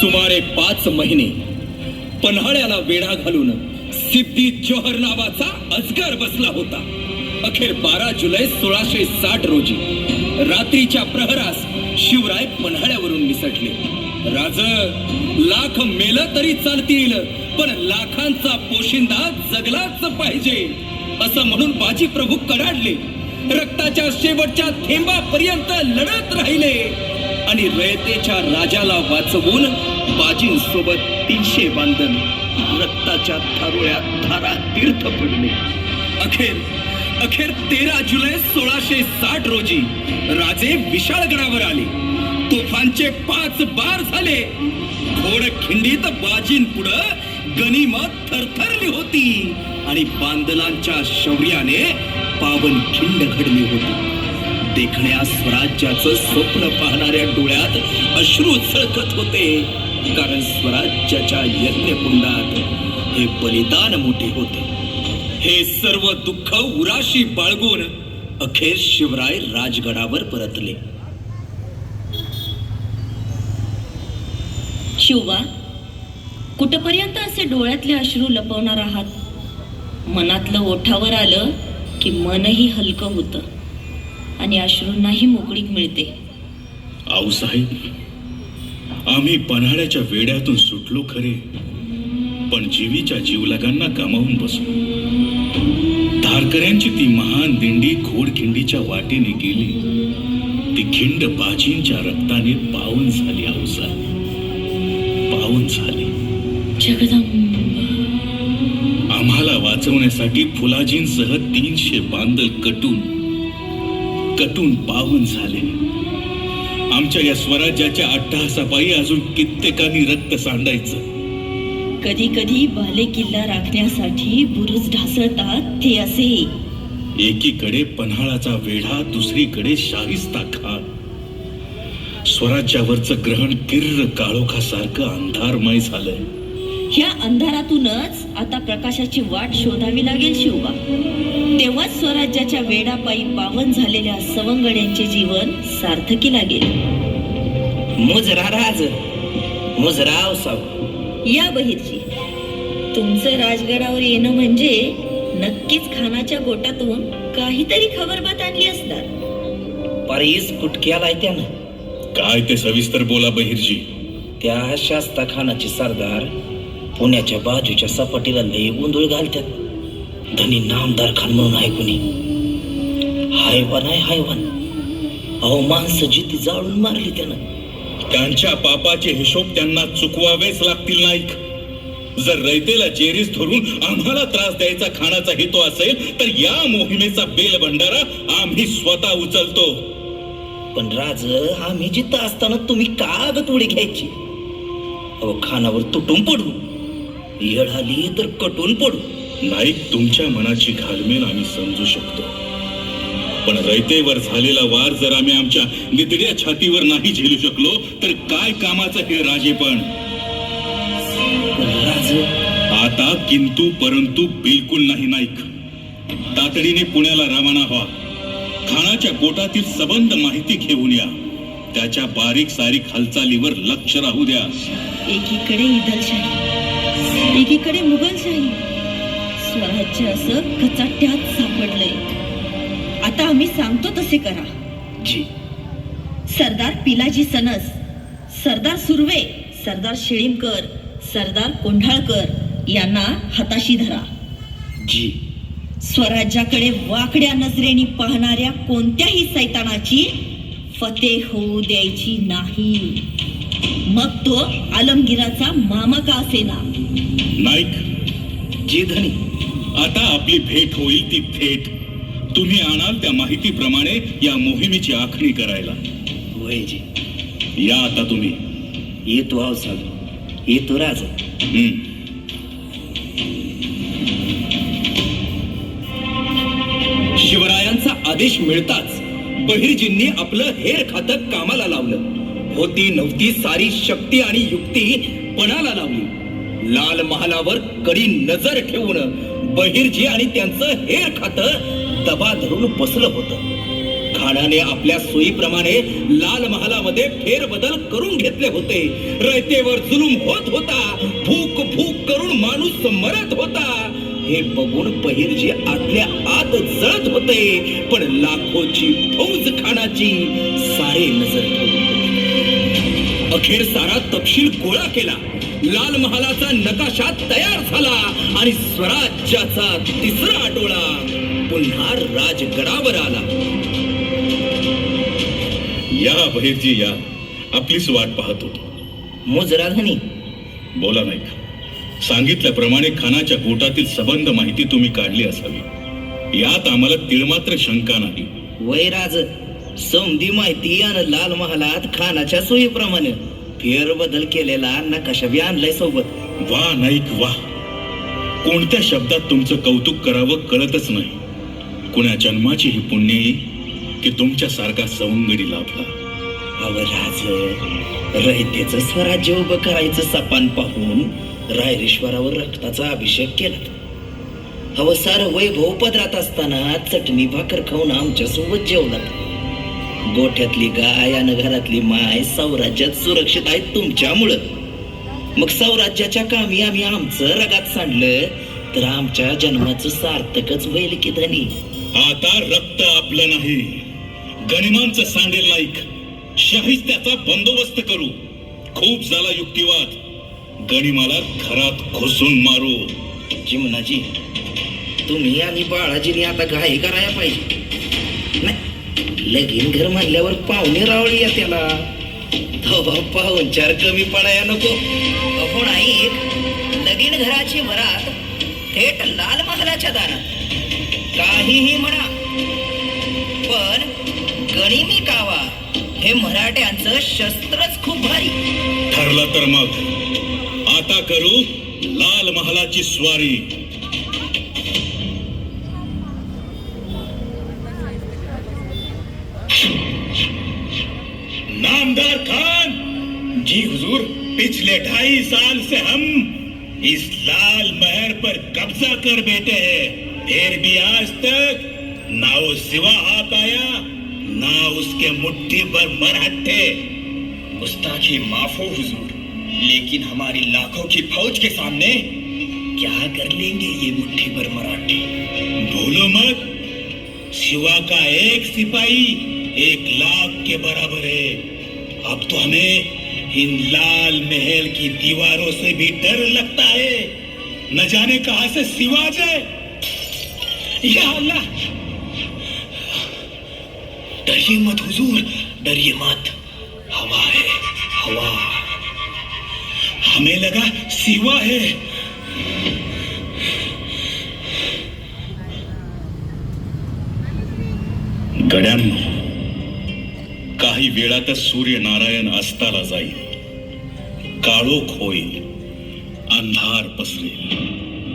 सुमारे 5 महिने पन्हाळ्याला वेढा घालून सिद्धी जोहर नावाचा अजगर बसला होता. अखेर 12 जुलै 1660 रोजी रात्रीच्या प्रहरास शिवराय पन्हाळ्यावरून निसटले. राज, लाख मेलं तरी चालतील, पण लाखांचा पोशिंदा जगलाच पाहिजे असं म्हणून बाजी प्रभू कडाडले. रक्ताच्या शेवटच्या थेंबापर्यंत लढत राहिले आणि रयतेच्या राजाला वाचवून बाजींसोबत 300 बांधन रक्ताच्या थारोळ्यात धारा तीर्थ पडले. अखेर 13 जुलै 1660 रोजी राजे विशाळगडावर आले. तोफांचे 5 बार झाले. घोडखिंडीत बाजींपुढं गनिमत थरथरली होती आणि बांदलांच्या शौर्याने पावनखिंड घडली होती. देखण्या स्वराज्याचं स्वप्न पाहणाऱ्या डोळ्यात अश्रू झळकत होते, कारण स्वराज्याच्या यज्ञकुंडात हे बलिदान मोठे होते. हे सर्व दुःख उराशी बाळगून अखेर शिवराय राजगडावर परतले. शिवबा, कुठपर्यंत असे डोळ्यातले अश्रू लपवणार आहात? मनातलं ओठावर आलं की मनही हलकं होतं आणि अश्रूंनाही मोकळीक मिळते. आऊसाहेब, आम्ही पन्हाळ्याच्या वेड्यातून सुटलो खरे, पण जीवीच्या जीवलगांना गमावून बसलो. धारकऱ्यांची ती महान दिंडी घोडखिंडीच्या वाटेने गेली. ती खिंड बाजींच्या रक्ताने पावन झाली. आऊसाहेब, पावन झाली. जगदंब, आम्हाला वाचवण्यासाठी फुलाजींसह 300 बांदल कटून पावन झाले. आमच्या या स्वराज्याच्या अट्टहासापायी अजून कित्येकांनी रक्त सांडायचं. कधी कधी बाले किल्ला राखण्यासाठी बुरुज ढासळतात ते असे. एकीकडे पन्हाळाचा वेढा, दुसरीकडे शाहिस्ता खान. स्वराज्यावरचं ग्रहण किर्र काळोखासारखं अंधारमय झालंय. ह्या अंधारातूनच आता प्रकाशाची वाट शोधावी लागेल शिवबा. तेव्हाच स्वराज्याच्या वेडापायी पावन झालेल्या सवंगड्यांचे जीवन सार्थकी लागेल. मुजरा राज, मुजरा साव. या बहिरजी, तुमचं राजगडावर येणं म्हणजे नक्कीच खानाच्या गोटातून काहीतरी खबरबात आणली असणार. परीस कुटक्याला त्यानं. काय ते सविस्तर बोला बहिर्जी. त्या शास्ता खानाचे सरदार पुण्याच्या बाजूच्या सपाटीला लई गोंधळ घालतात. धनी नामदार खान म्हणून आहे कुणी. हायवान आहे हायवान. अहो, माणसं जिती जाळून मारली त्यानं. त्यांच्या पापाचे हिशोब त्यांना चुकवावेच लागतील. नाईक, जर रयतेला जेरीस धरून आम्हाला त्रास द्यायचा खानाचा हेतू असेल तर या मोहिमेचा बेल भंडारा आम्ही स्वतः उचलतो. पण राज, आम्ही जिथं असताना तुम्ही का गतवडी घ्यायची? अहो, खानावर तुटून पडू, येळ आली तर कटून पडू. नाईक, तुमच्या मनाची घालमेल आम्ही समजू शकतो, पण रयतेवर झालेला वार जर आम्ही आमच्या नितड्या छातीवर नाही झेलू शकलो तर काय कामाचं हे राजेपण? राज, आता किंतु परंतु बिलकुल नाही. नाईक, तातडीने पुण्याला रवाना व्हा. खानाच्या गोटातील सबंध माहिती घेऊन या. त्याच्या बारीक सारीक हालचालीवर लक्ष राहू द्या. एकीकडे इदलशाही, एकीकडे मुघलशाही. स्वराज्य असं कचाट्यात सापडलंय. आता आम्ही सांगतो तसे करा. जी. सरदार पिलाजी सनस, सरदार सुर्वे, सरदार शिळीमकर, सरदार कोंढाळकर यांना हाताशी धरा. जी. स्वराज्याकडे वाकड्या नजरेने पाहणाऱ्या कोणत्याही सैतानाची फतेह होऊ द्यायची नाही. मग तो आलमगीराचा मामा का असेना. नाईक, जी धनी. आता आपली भेट होईल ती थेट. तुम्ही आणाल त्या माहितीप्रमाणे या मोहिमेची आखणी करायला. होय जी. या आता तुम्ही. येतो आऊसाहेब, येतो राज. शिवरायांचा आदेश मिळताच बहिर्जींनी आपलं हेर खातं कामाला लावलं. होती नव्हती सारी शक्ती आणि युक्ती पणाला लावली. लाल महालावर कडी नजर ठेवून बहिर्जी आणि त्यांचं हेर खातं दबा धरून बसलं होतं. खानाने आपल्या सोयीप्रमाणे लाल महालामध्ये फेरबदल करून घेतले होते. रयतेवर जुलूम होत होता, भूक भूक करून माणूस मरत होता. हे बघून पहिरजी आतल्या आत जळत होते. पण लाखोची फौज खानाची सारे नजर ठेवून होती. अखेर सारा तपशील गोळा केला. लाल महालाचा नकाशा तयार झाला आणि स्वराज्याचा तिसरा डोळा पुन्हा राजगडावर आला. या बहिर्जी या, आपलीच वाट पाहत होतो. मुजराधनी बोला नाही का? सांगितल्याप्रमाणे खानाच्या गोटातील सबंध माहिती तुम्ही काढली असावी, यात आम्हाला तिळमात्र शंका नाही. वैराज समधी माहिती आणि लाल महालात खानाच्या सोयीप्रमाणे फेरबदल केलेला नकाशा बी आणलाय सोबत. वा नाईक वा, कोणत्या शब्दात तुमचं कौतुक करावं कळतच नाही. कुण्या जन्माची ही पुण्य येई की तुमच्या सारखा सवंगडी लाभला. अवराज रयतेचं स्वराज्य उभं करायचं सपान पाहून रायरेश्वरावर रक्ताचा अभिषेक केला. हवसार वैभव पदरात असताना चटणी भाकर खाऊन आमच्या सोबत जेवलात. गोठ्यातली गाय आणि घरातली माय स्वराज्यात सुरक्षित आहेत तुमच्यामुळं. मग स्वराज्याच्या कामी आम्ही आमचं रगात सांडलं तर आमच्या जन्माचं सार्थकच होईल की धनी. आता रक्त आपलं नाही, गनिमांचं सांडेल नाईक. शाहिस्त्याचा बंदोबस्त करू. खूप झाला युक्तिवाद, गनिमाला घरात घुसून मारू. चिमणाजी, तुम्ही आणि बाळाजीने आता घाई करायला पाहिजे. नाही, लगीन घर म्हणल्यावर पाहुणे रावळी या त्याला. पाहुणचार कमी पडाया नको. अहो नाही, लगीन घराची वरात थेट लाल महालाच्या दारात. काहीही म्हणा, पण गनिमी कावा हे मराठ्यांचं शस्त्रच खूप भारी. ठरलं तर मग आता करू लाल महालाची स्वारी. नामदार खान जी हुजूर, पिछले 2.5 साल से हम इस लाल महल पर कब्जा कर बैठे हैं, फिर भी आज तक ना वो सिवा हाथ आया ना उसके मुट्ठी पर मरहट्टे. गुस्ताखी माफ हो हुजूर, लेकिन हमारी लाखों की फौज के सामने क्या कर लेंगे ये मुट्ठी भर मराठे. भूलो मत, शिवा का एक सिपाही 1 लाख के बराबर है. अब तो हमें इन लाल महल की दीवारों से भी डर लगता है. न जाने कहां से सिवा जाए. या अल्लाह, डरिए मत हुजूर, डरिए मत. हवा है हवा. हमें लगा सिवा है. गड्यांनो, काही वेळातच सूर्यनारायण अस्ताला जाईल. काळोख होईल, अंधार पसरेल.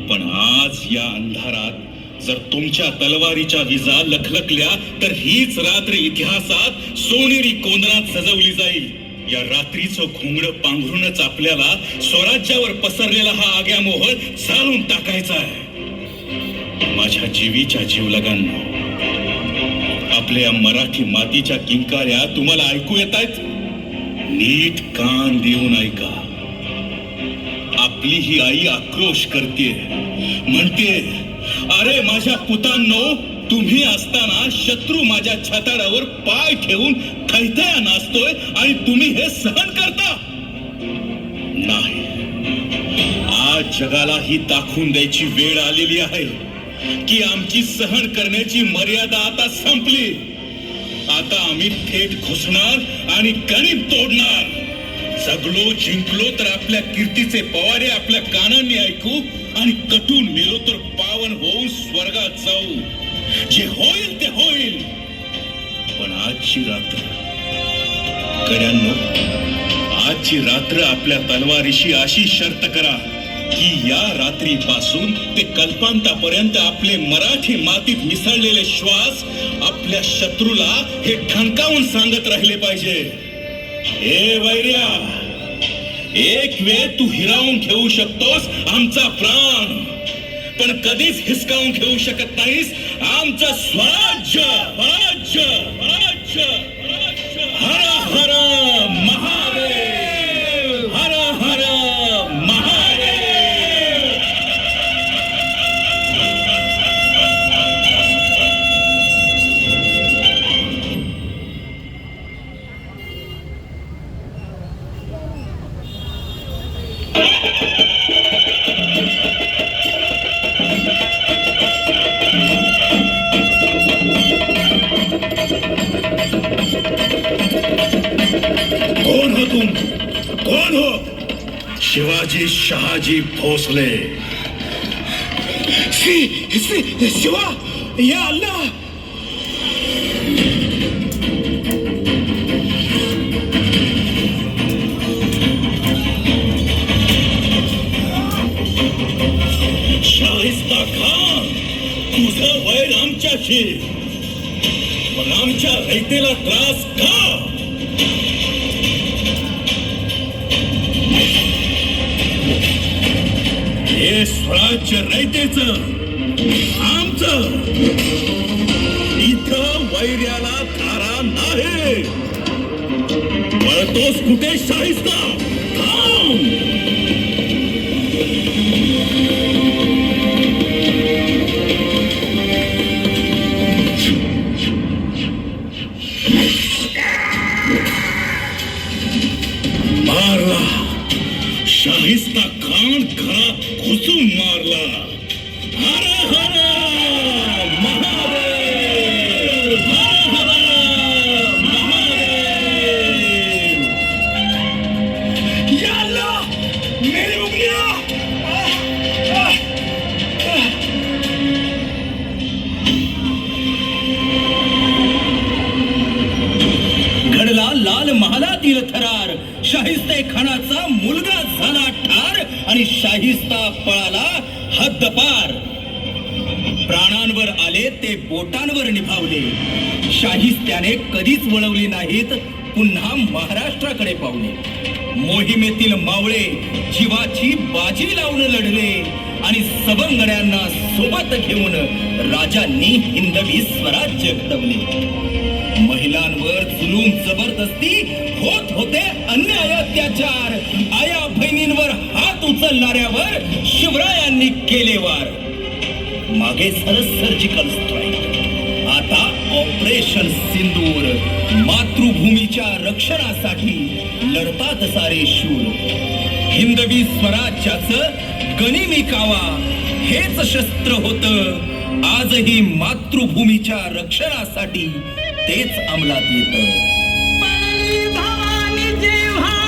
पण आज या अंधारात जर तुमच्या तलवारीच्या विजा लखलखल्या तर हीच रात्र इतिहासात सोनेरी कोंदरात सजवली जाईल. या रात्रीचं घुंगड पांघरूनच आपल्याला स्वराज्यावर पसरलेला हा आग्यामोह जाळून टाकायचा आहे. माझ्या जीवीच्या जीवलगांना, आपल्या मराठी मातीच्या किंकाऱ्या तुम्हाला ऐकू येत आहेत? नीट कान देऊन ऐका. आपली ही आई आक्रोश करते, म्हणते, अरे माझ्या पुतांनो, तुम्ही असताना शत्रू माझ्या छाताडावर पाय ठेवून खैतया नाचतोय आणि तुम्ही हे सहन करता. नाही, आज जगाला ही दाखवून द्यायची वेळ आलेली आहे की आमची सहन करण्याची मर्यादा आता संपली. आता आम्ही थेट घुसणार आणि गणित तोडणार. जगलो जिंकलो तर आपल्या कीर्तीचे पवारे आपल्या कानांनी ऐकू आणि कटून मेलो तर पावन होऊन स्वर्गात जाऊ. जे होईल ते होईल. पण आजची रात्र, कड्यांनो, आजची रात्र आपल्या तलवारीशी अशी शर्त करा की या रात्रीपासून ते कल्पांतापर्यंत आपले मराठी मातीत मिसळलेले श्वास आपल्या शत्रूला हे ठणकावून सांगत राहिले पाहिजे. हे वैर्या, एक वेळ तू हिरावून घेऊ शकतोस आमचा प्राण, पण कधीच हिसकावून घेऊ शकत नाहीस आमचं स्वराज्य. शिवाजी शहाजी भोसले. शिवा या अल्लाह. शाहिस्ता खान, तुझं वैर आमच्याशी, पण आमच्या रयतेला त्रास का? हे स्वराज्य रयतेचं, आमचं. इथं वैर्याला थारा नाही. पळतोस कुठे शाहिस्ता? थांब. मारला. शाहिस्ता खान घरात घुसून मारला. हर हर महादेव, हर हर महादेव. या अल्लाह, मेरी उंगलियां. घडला लाल महालातील थरार. शाहिस्ते खानाचा मुलगा झाला ठार आणि शाहिस्ता पळाला हद्दपार. प्राणांवर आले ते बोटांवर निभावले. शाहिस्त्याने कधीच वळवली नाहीत पुन्हा महाराष्ट्राकडे पावले. मोहिमेतील मावळे जीवाची बाजी लावून लढले आणि सवंगड्यांना सोबत घेऊन राजांनी हिंदवी स्वराज्य घडवले. महिलांवर जुलूम जबरदस्ती होत होते, अन्याय अत्याचार. आया बहिणींवर हात उचलणाऱ्यावर शिवरायांनी केले वार. मागे सर्जिकल स्ट्राईक, आता ऑपरेशन सिंदूर. मातृभूमीच्या रक्षणासाठी लढतात सारे शूर. हिंदवी स्वराज्याचं गनिमी कावा हेच शस्त्र होतं. आजही मातृभूमीच्या रक्षणासाठी तेच अंमलात येतं. भवानी जेव्हा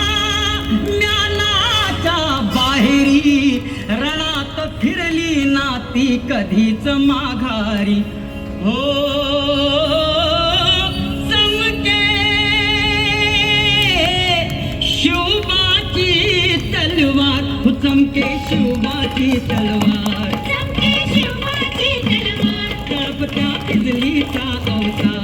ज्ञानाच्या बाहेरी रणात फिरली नाती कधीच माघारी. हो चमके शिवबाची तलवार, हो चमके शिवबाची तलवार, तळपत्या बिजलीचा अवतार.